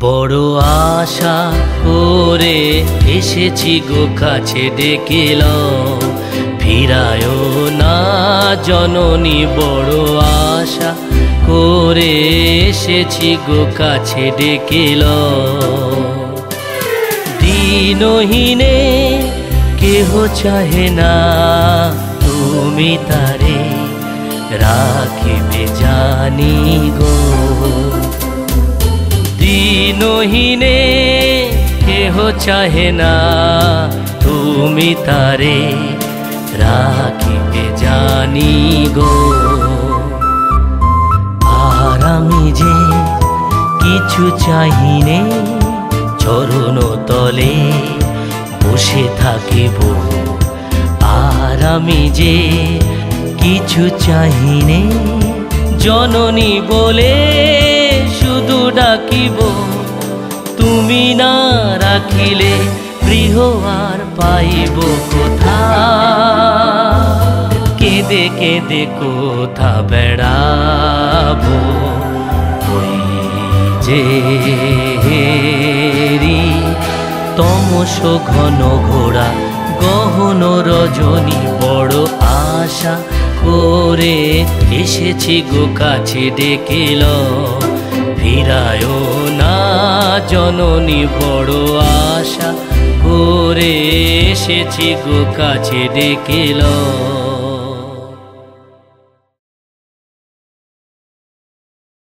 বড় আশা করে এসেছি গো কাছে ডেকেল ফিরায়ও না জননী। বড় আশা করে এসেছি গো কাছে ডেকেল। দিনহীনে কেহ চাহে না তুমি তারে রাখিবে জানি গো। দিনহীনে কেহ চাহে না তুমি তারে রাখিবে জানি গো। আর আমি যে কিছু চাহিনে চরণ তলে বসে থাকিব। আর আমি যে কিছু চাহিনে জননী বলে শুধু ডাকিব। তুমি না রাখিলে গৃহ আর পাইব কোথা। কেঁদে কেঁদে কোথা বেড়াবো ওই যে তমস ঘন ঘোড়া গহন রজনী। বড় আশা করে এসেছি গো কাছে ডেকেল ফিরায়ও না জননী। বড় আশা করে এসেছি গো কাছে ডেকেল।